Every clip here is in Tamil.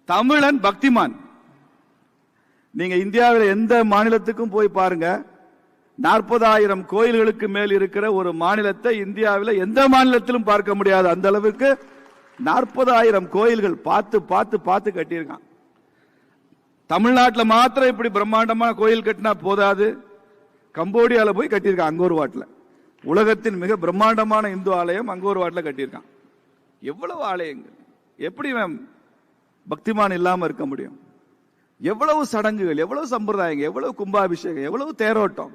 தமிழன் பக்திமான். நீங்க இந்தியாவில் எந்த மாநிலத்துக்கும் போய் பாருங்க, 40,000 கோயில்களுக்கு மேல் இருக்கிற ஒரு மாநிலத்தை இந்தியாவில் எந்த மாநிலத்திலும் பார்க்க முடியாது. அந்த அளவுக்கு 40,000 கோயில்கள் பார்த்து பார்த்து பார்த்து கட்டியிருக்கான். தமிழ்நாட்டில் மாத்திரம் இப்படி பிரம்மாண்டமான கோயில் கட்டினா போதாது, கம்போடியால போய் கட்டியிருக்கான். அங்கோர் வாட்டில் உலகத்தின் மிக பிரம்மாண்டமான இந்து ஆலயம் அங்கோர் வாட்டில் கட்டியிருக்கான். எவ்வளவு ஆலயங்கள், எப்படி பக்திமான் இல்லாம இருக்க முடியும்? எவ்வளவு சடங்குகள், எவ்வளவு சம்பிரதாயங்கள், எவ்வளவு கும்பாபிஷேகம், எவ்வளவு தேரோட்டம்.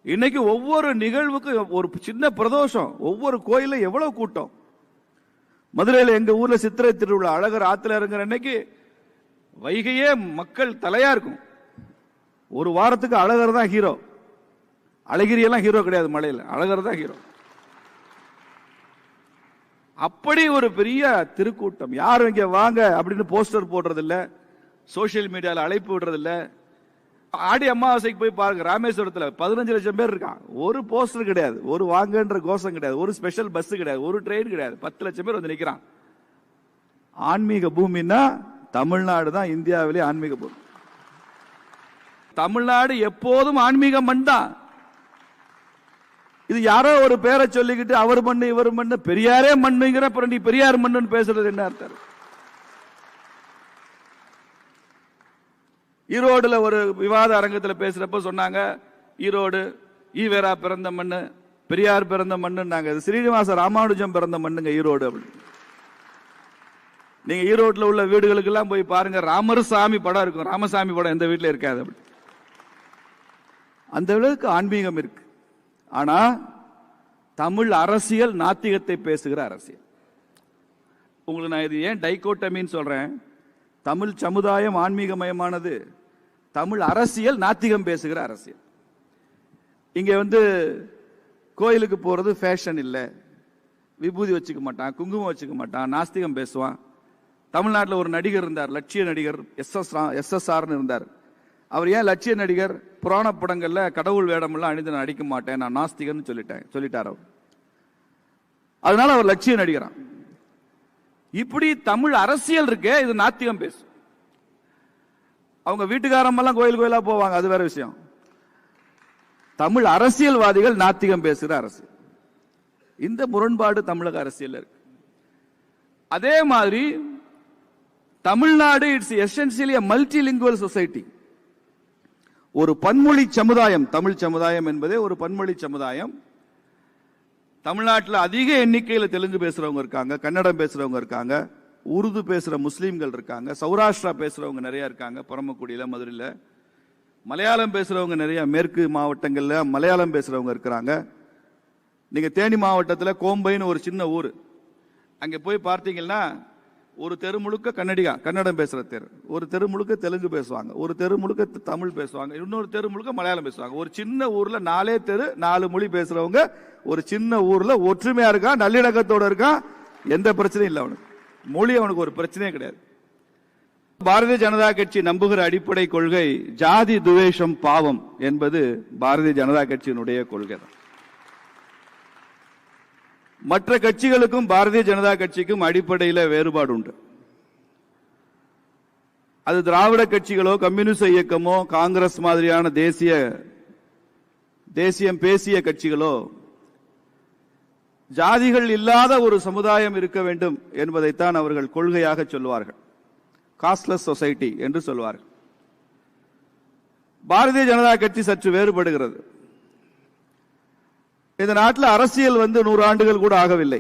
இன்னைக்கு ஒவ்வொரு நிகழ்வுக்கும் ஒரு சின்ன பிரதோஷம், ஒவ்வொரு கோயிலும் எவ்வளவு கூட்டம். மதுரையில் எங்க ஊர்ல சித்திரை திருவிழா, அழகர் ஆத்துல இறங்குற அன்னைக்கு வைகையே மக்கள் தலையா இருக்கும். ஒரு வாரத்துக்கு அழகர் தான் ஹீரோ. அழகிரி எல்லாம் ஹீரோ கிடையாது, மலையில அழகர் தான் ஹீரோ. அப்படி ஒரு பெரிய திருக்கூட்டம். யாரும் இங்க வாங்க அப்படின்னு போஸ்டர் போடுறது இல்ல, சோசியல் மீடியால அழைப்பு விடுறது இல்ல. ஆடி அமாவாசைக்கு போய் பாருங்க, ராமேஸ்வரத்துல 15 லட்சம் பேர் இருக்கான். ஒரு போஸ்டர் கிடையாது, ஒரு வாங்கன்ற கோஷம் கிடையாது, ஒரு ஸ்பெஷல் பஸ் கிடையாது, ஒரு ட்ரெயின் கிடையாது. 10 லட்சம் பேர் வந்து நிக்கிறான். ஆன்மீக பூமின்னா தமிழ்நாடு தான் இந்தியாவிலே ஆன்மீக பூமி. தமிழ்நாடு எப்போதும் ஆன்மீக மண் தான். இது யாரோ ஒரு பேரை சொல்லிக்கிட்டு அவர் மண்ணு இவர் மண்ணு, பெரியாரே மண்ணுங்கிற நீ பெரியார் மண்ணுன்னு பேசுறது என்ன அர்த்தம்? ஈரோடுல ஒரு விவாத அரங்கத்தில் பேசுறப்ப சொன்னாங்க, ஈரோடு ஈவேரா பிறந்த மண்ணு, பெரியார் பிறந்த மண்ணு. ஸ்ரீனிவாச ராமானுஜம் பிறந்த மண்ணுங்க ஈரோடு அப்படின்னு. நீங்க ஈரோட்டில் உள்ள வீடுகளுக்கு எல்லாம் போய் பாருங்க, ராமர்சாமி படம் இருக்கும். ராமசாமி படம் எந்த வீட்டில் இருக்காது. அப்படி அந்த அளவுக்கு ஆன்மீகம் இருக்கு. ஆனா தமிழ் அரசியல் நாத்திகத்தை பேசுகிற அரசியல். உங்களுக்கு நான் இது ஏன் டைகோட்டமின்னு சொல்றேன்? தமிழ் சமுதாயம் ஆன்மீகமயமானது, தமிழ் அரசியல் நாத்திகம் பேசுகிற அரசியல். இங்க கோயிலுக்கு போறது ஃபேஷன் இல்ல, விபூதி வச்சுக்க மாட்டான், குங்குமம் வச்சுக்க மாட்டான், நாஸ்திகம் பேசுவான். தமிழ்நாட்டில் ஒரு நடிகர் இருந்தார், லட்சிய நடிகர் SSR இருந்தார். அவர் ஏன் லட்சிய நடிகர்? புராண படங்கள்ல கடவுள் வேடமெல்லாம் அணிந்து நான் நடிக்க மாட்டேன், நான் நாஸ்திகன்னு சொல்லிட்டார் அவர். அதனால அவர் லட்சிய நடிகரான். இப்படி தமிழ் அரசியல் இருக்கே, இது நாத்திகம் பேசும். அவங்க வீட்டுக்காரமெல்லாம் கோயில் கோயிலா போவாங்க, அது வேற விஷயம். தமிழ் அரசியல்வாதிகள் நாத்திகம் பேசுகிற அரசியல். இந்த முரண்பாடு தமிழக அரசியல் இருக்கு. அதே மாதிரி Tamil Nadu it's essentially a multilingual society. ஒரு பன்மொழி சமுதாயம். தமிழ் சமுதாயம் என்பதே ஒரு பன்மொழி சமுதாயம். தமிழ்நாட்டில் அதிக எண்ணிக்கையில் தெலுங்கு பேசுறவங்க இருக்காங்க, கன்னடம் பேசுறவங்க இருக்காங்க, உருது பேசுற முஸ்லீம்கள் இருக்காங்க, சௌராஷ்டிரா பேசுறவங்க நிறைய இருக்காங்க, பரமக்குடியில மதுரையில. மலையாளம் பேசுறவங்க நிறைய, மேற்கு மாவட்டங்கள்ல மலையாளம் பேசுறவங்க இருக்கிறாங்க. நீங்க தேனி மாவட்டத்தில் கோம்பைன்னு ஒரு சின்ன ஊர், அங்க போய் பார்த்தீங்கன்னா ஒரு தெரு முழுக்க கன்னடம் பேசுற தெரு, ஒரு தெரு முழுக்க தெலுங்கு பேசுவாங்க, ஒரு தெரு முழுக்க தமிழ் பேசுவாங்க, இன்னொரு தெரு முழுக்க மலையாளம் பேசுவாங்க. ஒரு சின்ன ஊர்ல 4 தெரு 4 மொழி பேசுறவங்க ஒரு சின்ன ஊர்ல ஒற்றுமையா இருக்கான், நல்லிணக்கத்தோட இருக்கான், எந்த பிரச்சனையும் இல்லை அவனுக்கு. மொழி அவனுக்கு ஒரு பிரச்சனையே கிடையாது. பாரதிய ஜனதா கட்சி நம்புகிற அடிப்படை கொள்கை ஜாதி துவேஷம் பாவம் என்பது பாரதிய ஜனதா கட்சியினுடைய கொள்கை தான். மற்ற கட்சிகளுக்கும் பாரதிய ஜனதா கட்சிக்கும் அடிப்படையில் வேறுபாடு உண்டு. அது திராவிட கட்சிகளோ கம்யூனிஸ்ட் இயக்கமோ காங்கிரஸ் மாதிரியான தேசியம் பேசிய கட்சிகளோ ஜாதிகள் இல்லாத ஒரு சமுதாயம் இருக்க வேண்டும் என்பதைத்தான் அவர்கள் கொள்கையாக சொல்வார்கள். காஸ்ட்லெஸ் சொசைட்டி என்று சொல்வார்கள். பாரதிய ஜனதா கட்சி சற்று வேறுபடுகிறது. இந்த நாட்டில் அரசியல் 100 ஆண்டுகள் கூட ஆகவில்லை.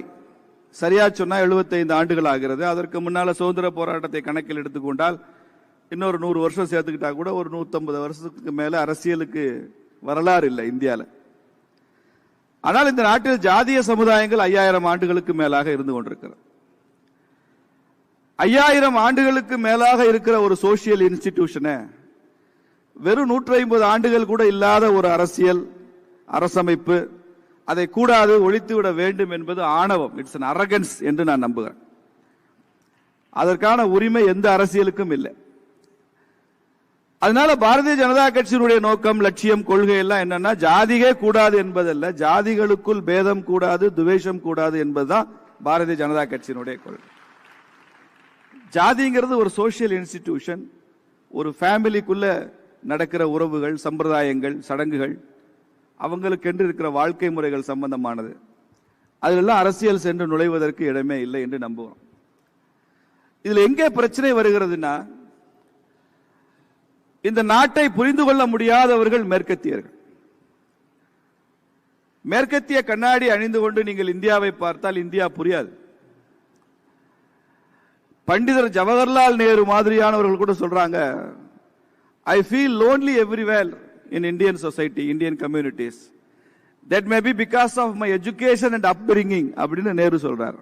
சரியா சொன்னா 75 ஆண்டுகள் ஆகிறது. அதற்கு முன்னால சுதந்திர போராட்டத்தை கணக்கில் எடுத்துக்கொண்டால் இன்னொரு 100 வருஷம் சேர்த்துக்கிட்டா கூட ஒரு 150 வருஷத்துக்கு மேல அரசியலுக்கு வரலாறு இல்லை இந்தியாவில். ஆனால் இந்த நாட்டில் ஜாதிய சமுதாயங்கள் 5000 ஆண்டுகளுக்கு மேலாக இருந்து கொண்டிருக்கிறது. 5000 ஆண்டுகளுக்கு மேலாக இருக்கிற ஒரு சோசியல் இன்ஸ்டிடியூஷனை வெறும் 150 ஆண்டுகள் கூட இல்லாத ஒரு அரசியல் அரசமைப்பு அதை கூடாது, ஒழித்துவிட வேண்டும் என்பது ஆணவம். இட்ஸ் an arrogance என்று நான் நம்புகிறேன். அதற்கான உரிமை எந்த அரசியலுக்கும் இல்லை. அதனால பாரதிய ஜனதா கட்சியினுடைய நோக்கம், லட்சியம், கொள்கை எல்லாம் என்னன்னா ஜாதியே கூடாது என்பதல்ல, ஜாதிகளுக்குள் பேதம் கூடாது, துவேஷம் கூடாது என்பதுதான் பாரதிய ஜனதா கட்சியினுடைய கொள்கை. ஜாதிங்கிறது ஒரு சோசியல் இன்ஸ்டிடியூஷன், ஒரு ஃபேமிலிக்குள்ள நடக்கிற உறவுகள், சம்பிரதாயங்கள், சடங்குகள், அவங்களுக்கென்று இருக்கிற வாழ்க்கை முறைகள் சம்பந்தமானது. அதிலெல்லாம் அரசியல் சென்று நுழைவதற்கு இடமே இல்லை என்று நம்புகிறோம். இதுல எங்கே பிரச்சனை வருகிறதுனா, இந்த நாட்டை புரிந்து கொள்ள முடியாதவர்கள் மேற்கத்தியர்கள். மேற்கத்திய கண்ணாடி அணிந்து கொண்டு நீங்கள் இந்தியாவை பார்த்தால் இந்தியா புரியாது. பண்டிதர் ஜவஹர்லால் நேரு மாதிரியானவர்கள் கூட சொல்றாங்க, I feel lonely everywhere in Indian society, Indian communities. That may be because of my education and upbringing அப்படின்னு நேரு சொல்றாரு.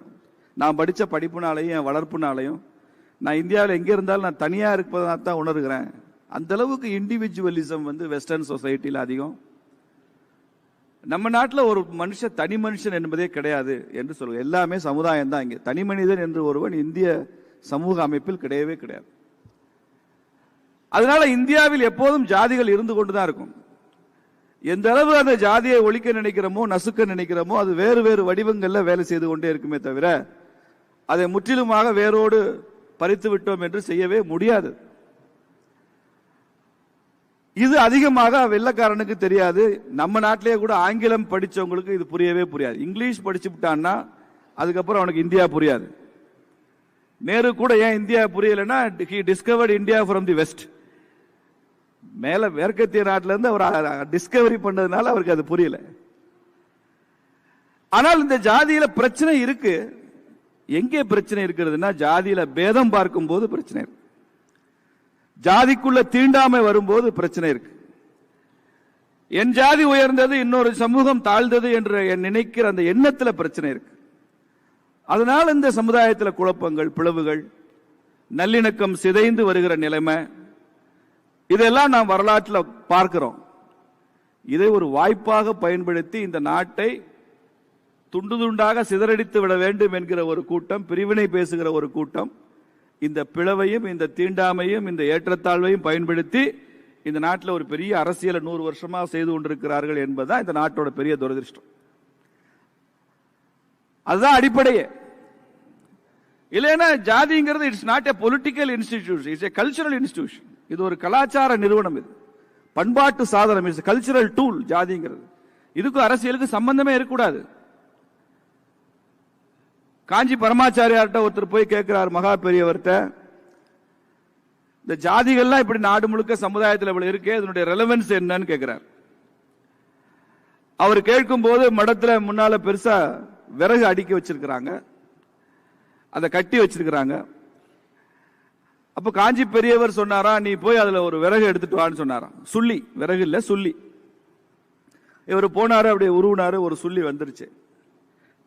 நான் படித்த படிப்புனாலையும் என் வளர்ப்புனாலையும் நான் இந்தியாவில் எங்கே இருந்தாலும் நான் தனியாக இருப்பதாக தான் உணர்கிறேன். அந்த அளவுக்கு இண்டிவிஜுவலிசம் வெஸ்டர்ன் சொசைட்டியில் அதிகம். நம்ம நாட்டில் ஒரு மனுஷன் தனி மனுஷன் என்பதே கிடையாது என்று சொல்லுவோம். எல்லாமே சமுதாயம் தான். இங்கே தனி மனிதன் என்று ஒருவன் இந்திய சமூக அமைப்பில் கிடையவே கிடையாது. அதனால இந்தியாவில் எப்போதும் ஜாதிகள் இருந்து கொண்டுதான் இருக்கும். எந்த அளவு அந்த ஜாதியை ஒழிக்க நினைக்கிறோமோ, நசுக்க நினைக்கிறோமோ, அது வேறு வேறு வடிவங்கள்ல வேலை செய்து கொண்டே இருக்குமே தவிர அதை முற்றிலுமாக வேரோடு பறித்து விட்டோம் என்று செய்யவே முடியாது. இது அதிகமாக வெள்ளக்காரனுக்கு தெரியாது. நம்ம நாட்டிலேயே கூட ஆங்கிலம் படிச்சவங்களுக்கு இது புரியவே புரியாது. இங்கிலீஷ் படிச்சு விட்டான்னா அதுக்கப்புறம் அவனுக்கு இந்தியா புரியாது. நேரு கூட ஏன் இந்தியா புரியலன்னா, he discovered India from the west. மேல மேற்கத்திய நாட்டில இருந்து அவர் டிஸ்கவரி பண்ணதுனால அவருக்கு அது புரியல. ஆனால் இந்த ஜாதியில பிரச்சனை இருக்கு. எங்கே பிரச்சனை இருக்கிறதுனா, ஜாதியில பேதம் பார்க்கும் போது பிரச்சனை இருக்கு. ஜாதிக்குள்ள தீண்டாமை வரும்போது பிரச்சனை இருக்கு. என் ஜாதி உயர்ந்தது, இன்னொரு சமூகம் தாழ்ந்தது என்று நினைக்கிற அந்த எண்ணத்துல பிரச்சனை இருக்கு. அதனால இந்த சமுதாயத்தில் குழப்பங்கள், பிளவுகள், நல்லிணக்கம் சிதைந்து வருகிற நிலைமை, இதெல்லாம் நாம் வரலாற்றில் பார்க்கிறோம். இதை ஒரு வாய்ப்பாக பயன்படுத்தி இந்த நாட்டை துண்டு துண்டாக சிதறடித்து விட வேண்டும் என்கிற ஒரு கூட்டம், பிரிவினை பேசுகிற ஒரு கூட்டம், இந்த பிளவையும் இந்த தீண்டாமையும் இந்த ஏற்றத்தாழ்வையும் பயன்படுத்தி இந்த நாட்டில் ஒரு பெரிய அரசியலை 100 வருஷமாக செய்து கொண்டிருக்கிறார்கள் என்பதுதான் இந்த நாட்டோட பெரிய துரதிருஷ்டம். அதுதான் அடிப்படையே. இல்லைன்னா ஜாதிங்கிறது it's not a political institution, it's a cultural institution. இது ஒரு கலாச்சார நிறுவனம், இது பண்பாட்டு சாதனம், இட்ஸ் கல்ச்சரல் டூல். ஜாதிங்கிறது இதுக்கு அரசியலுக்கு சம்பந்தமே இருக்கக்கூடாது. காஞ்சி பரமாச்சாரியார்ட்ட ஒருத்தர் போய் கேட்கிறார், மகா பெரியவர்கிட்ட, இந்த ஜாதிகள்லாம் இப்படி நாடு முழுக்க சமுதாயத்தில் இவ்வளவு இருக்கே, இதனுடைய ரெலவன்ஸ் என்னன்னு கேட்கிறார். அவர் கேட்கும் போது மடத்துல முன்னால பெருசா விறகு அடுக்கி வச்சிருக்கிறாங்க, அதை கட்டி வச்சிருக்கிறாங்க. அப்ப காஞ்சி பெரியவர் சொன்னாரா, நீ போய் அதுல ஒரு விறகு எடுத்துட்டு வான்னு சொன்னாராம். சுள்ளி, விறகு இல்ல சுள்ளி. இவர் போனாரு, அப்படியே உருவினாரு, ஒரு சுள்ளி வந்துருச்சு.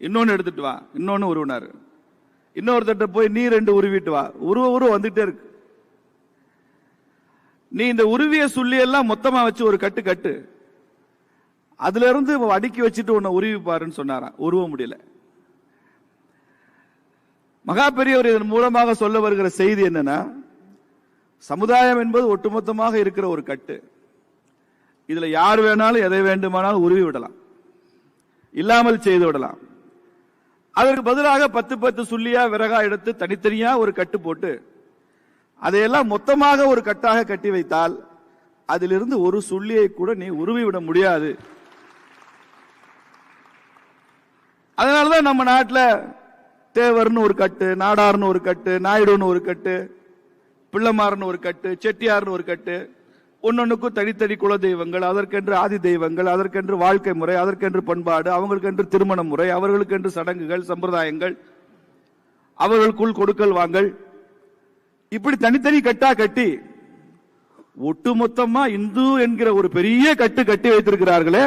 இன்னொன்னு எடுத்துட்டு வா, இன்னொன்னு உருவினாரு. இன்னொருத்தட்ட போய் நீ 2 உருவிட்டு வா. உருவ வந்துட்டே இருக்கு. நீ இந்த உருவிய சுள்ளி எல்லாம் மொத்தமா வச்சு ஒரு கட்டு கட்டு, அதுல இருந்து அடுக்கி வச்சுட்டு உன்னை உருவி பாருன்னு சொன்னாராம். உருவ முடியல. மகா பெரியவர் இதன் மூலமாக சொல்ல வருகிற செய்தி என்னன்னா, சமுதாயம் என்பது ஒட்டுமொத்தமாக இருக்கிற ஒரு கட்டு. இதுல யார் வேணாலும் எதை வேண்டுமானாலும் உருவி விடலாம், இல்லாமல் செய்து விடலாம். அதற்கு பதிலாக 10 சுள்ளியா விறகா எடுத்து தனித்தனியா ஒரு கட்டு போட்டு அதையெல்லாம் மொத்தமாக ஒரு கட்டாக கட்டி வைத்தால் அதிலிருந்து ஒரு சுள்ளியை கூட நீ உருவி விட முடியாது. அதனாலதான் நம்ம நாட்டில் தேவர்னு ஒரு கட்டு, நாடார்னு ஒரு கட்டு, நாயுடுன்னு ஒரு கட்டு, பிள்ளைமார்னு ஒரு கட்டு, செட்டியார்னு ஒரு கட்டு, ஒன்னொன்னுக்கும் தனித்தனி குல தெய்வங்கள், அதற்கென்று ஆதி தெய்வங்கள், அதற்கென்று வாழ்க்கை முறை, அதற்கென்று பண்பாடு, அவங்களுக்கென்று திருமண முறை, அவர்களுக்கென்று சடங்குகள், சம்பிரதாயங்கள், அவர்களுக்குள் கொடுக்கல் வாங்கல், இப்படி தனித்தனி கட்டா கட்டி ஒட்டுமொத்தமா இந்து என்கிற ஒரு பெரிய கட்டு கட்டி வைத்திருக்கிறார்களே.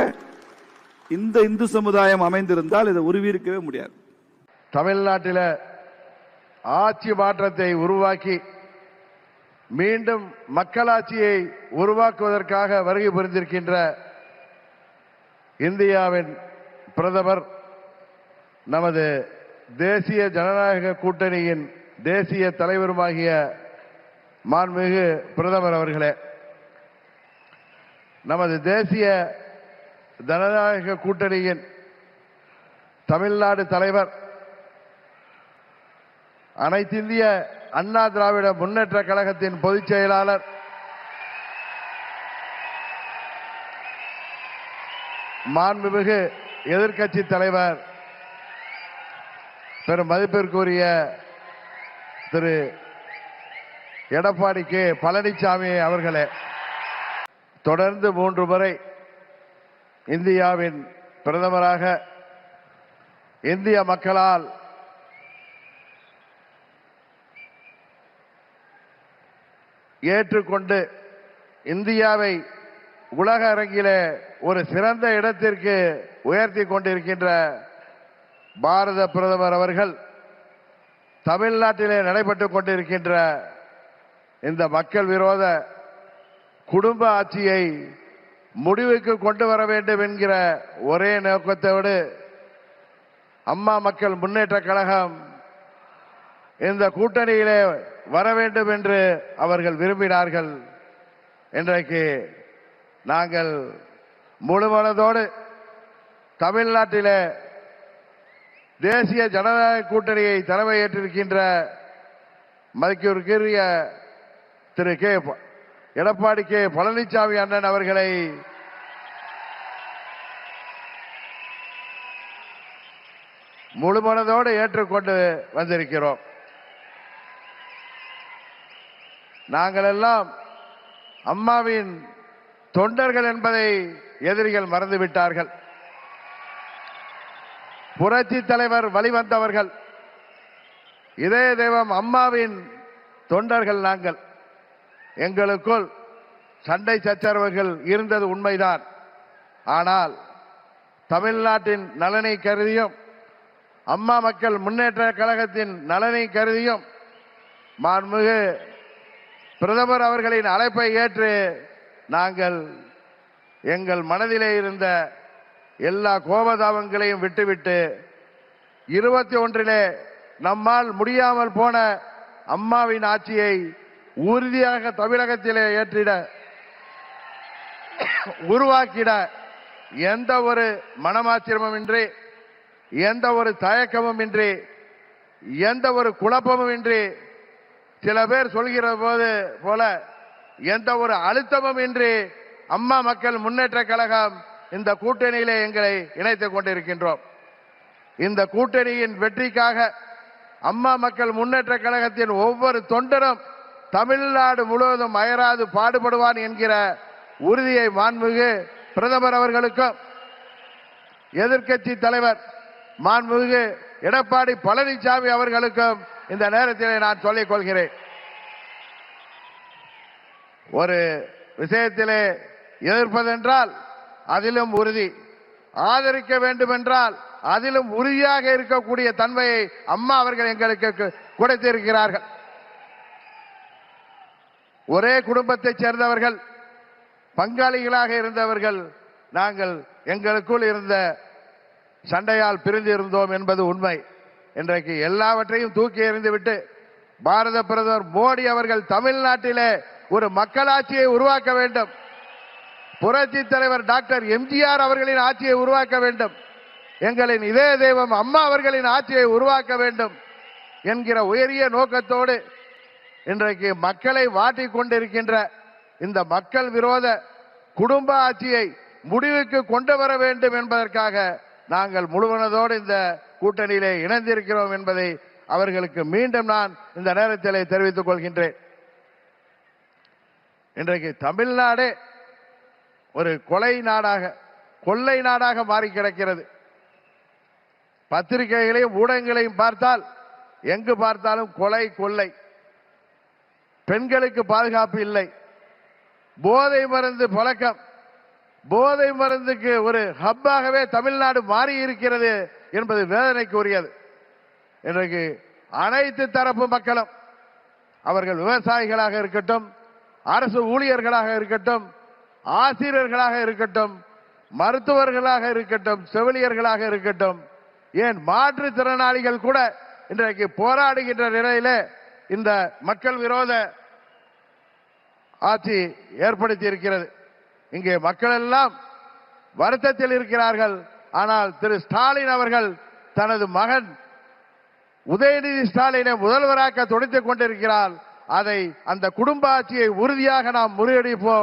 இந்த இந்து சமுதாயம் அமைந்திருந்தால் இதை உருவியிருக்கவே முடியாது. தமிழ்நாட்டில் ஆட்சி மாற்றத்தை உருவாக்கி மீண்டும் மக்களாட்சியை உருவாக்குவதற்காக வருகை புரிந்திருக்கின்ற இந்தியாவின் பிரதமர், நமது தேசிய ஜனநாயக கூட்டணியின் தேசிய தலைவருமாகிய மாண்புமிகு பிரதமர் அவர்களே, நமது தேசிய ஜனநாயக கூட்டணியின் தமிழ்நாடு தலைவர், அனைத்திந்திய அண்ணா திராவிட முன்னேற்ற கழகத்தின் பொதுச் செயலாளர் மாண்புமிகு எதிர்க்கட்சி தலைவர் பெரும் மதிப்பிற்குரிய திரு எடப்பாடி கே பழனிசாமி அவர்களே, தொடர்ந்து 3 முறை இந்தியாவின் பிரதமராக இந்திய மக்களால் ஏற்றுக்கொண்டு இந்தியாவை உலக அரங்கிலே ஒரு சிறந்த இடத்திற்கு உயர்த்தி கொண்டிருக்கின்ற பாரத பிரதமர் அவர்கள் தமிழ்நாட்டிலே நடைபெற்றுக் கொண்டிருக்கின்ற இந்த மக்கள் விரோத குடும்ப ஆட்சியை முடிவுக்கு கொண்டு வர வேண்டும் என்கிற ஒரே நோக்கத்தோடு அம்மா மக்கள் முன்னேற்ற கழகம் இந்த கூட்டணியிலே வர வேண்டும் என்று அவர்கள் விரும்பினார்கள். இன்றைக்கு நாங்கள் முழுமனதோடு தமிழ்நாட்டிலே தேசிய ஜனநாயக கூட்டணியை தலைமையேற்றிருக்கின்ற மதிப்பிற்குரிய திரு எடப்பாடி கே பழனிசாமி அண்ணன் அவர்களை முழுமனதோடு ஏற்றுக்கொண்டு வந்திருக்கிறோம். நாங்கள் எல்லாம் அம்மாவின் தொண்டர்கள் என்பதை எதிரிகள் மறந்துவிட்டார்கள். புரட்சி தலைவர் வழிவந்தவர்கள், இதய தெய்வம் அம்மாவின் தொண்டர்கள் நாங்கள். எங்களுக்குள் சண்டை சச்சரவுகள் இருந்தது உண்மைதான். ஆனால் தமிழ்நாட்டின் நலனை கருதியும் அம்மா மக்கள் முன்னேற்ற கழகத்தின் நலனை கருதியும் மாண்புமிகு பிரதமர் அவர்களின் அழைப்பை ஏற்று நாங்கள் எங்கள் மனதிலே இருந்த எல்லா கோபதாபங்களையும் விட்டுவிட்டு 21 நம்மால் முடியாமல் போன அம்மாவின் ஆட்சியை உறுதியாக தமிழகத்திலே ஏற்றிட உருவாக்கிட எந்த ஒரு மனமாச்சரியமும் இன்றி, எந்த ஒரு தயக்கமும் இன்றி, எந்த ஒரு குழப்பமும் இன்றி, சில பேர் சொல்கிற போல எந்த ஒரு அழுத்தமும் இன்றி அம்மா மக்கள் முன்னேற்ற கழகம் இந்த கூட்டணியிலே எங்களை இணைத்துக் கொண்டிருக்கின்றோம். இந்த கூட்டணியின் வெற்றிக்காக அம்மா மக்கள் முன்னேற்ற கழகத்தின் ஒவ்வொரு தொண்டரும் தமிழ்நாடு முழுவதும் அயராது பாடுபடுவான் என்கிற உறுதியை மாண்புமிகு பிரதமர் அவர்களுக்கும் எதிர்க்கட்சி தலைவர் மாண்புமிகு எடப்பாடி பழனிசாமி அவர்களுக்கும் இந்த நேரத்திலே நான் சொல்லிக் கொள்கிறேன். ஒரு விஷயத்திலே எதிர்ப்பதென்றால் அதிலும் உறுதி, ஆதரிக்க வேண்டும் என்றால் அதிலும் உறுதியாக இருக்கக்கூடிய தன்மையை அம்மா அவர்கள் எங்களுக்கு கொடுத்திருக்கிறார்கள். ஒரே குடும்பத்தைச் சேர்ந்தவர்கள், பங்காளிகளாக இருந்தவர்கள் நாங்கள். எங்களுக்குள் இருந்த சண்டையால் பிரிந்து இருந்தோம் என்பது உண்மை. இன்றைக்கு எல்லாவற்றையும் தூக்கி எறிந்துவிட்டு பாரத பிரதமர் மோடி அவர்கள் தமிழ்நாட்டிலே ஒரு மக்களாட்சியை உருவாக்க வேண்டும், புரட்சி தலைவர் டாக்டர் எம்ஜிஆர் அவர்களின் ஆட்சியை உருவாக்க வேண்டும், எங்களின் இதய தெய்வம் அம்மா அவர்களின் ஆட்சியை உருவாக்க வேண்டும் என்கிற உயரிய நோக்கத்தோடு இன்றைக்கு மக்களை வாட்டிக் கொண்டிருக்கின்ற இந்த மக்கள் விரோத குடும்ப ஆட்சியை முடிவுக்கு கொண்டு வர வேண்டும் என்பதற்காக நாங்கள் முழுவனதோடு இந்த கூட்டணியிலே இணைந்திருக்கிறோம் என்பதை அவர்களுக்கு மீண்டும் நான் இந்த நேரத்திலே தெரிவித்துக் கொள்கின்றேன். இன்றைக்கு தமிழ்நாடே ஒரு கொலை நாடாக, கொள்ளை நாடாக மாறி கிடக்கிறது. பத்திரிகைகளையும் ஊடகங்களையும் பார்த்தால் எங்கு பார்த்தாலும் கொலை, கொள்ளை, பெண்களுக்கு பாதுகாப்பு இல்லை, போதை மருந்து பழக்கம், போதை மருந்துக்கு ஒரு ஹப்பாகவே தமிழ்நாடு மாறி இருக்கிறது என்பது வேதனைக்கு உரியது. இன்றைக்கு அனைத்து தரப்பு மக்களும், அவர்கள் விவசாயிகளாக இருக்கட்டும், அரசு ஊழியர்களாக இருக்கட்டும், ஆசிரியர்களாக இருக்கட்டும், மருத்துவர்களாக இருக்கட்டும், செவிலியர்களாக இருக்கட்டும், ஏன் மாற்றுத்திறனாளிகள் கூட இன்றைக்கு போராடுகின்ற நிலையில இந்த மக்கள் விரோத ஆட்சி ஏற்படுத்தி இருக்கிறது. இங்கே மக்கள் எல்லாம் வருத்தத்தில் இருக்கிறார்கள். ஆனால் திரு ஸ்டாலின் அவர்கள் தனது மகன் உதயநிதி ஸ்டாலினை முதல்வராக்க துடித்துக் கொண்டிருக்கிறார். அதை அந்த குடும்ப ஆட்சியை உறுதியாக நாம் முறியடிப்போம்.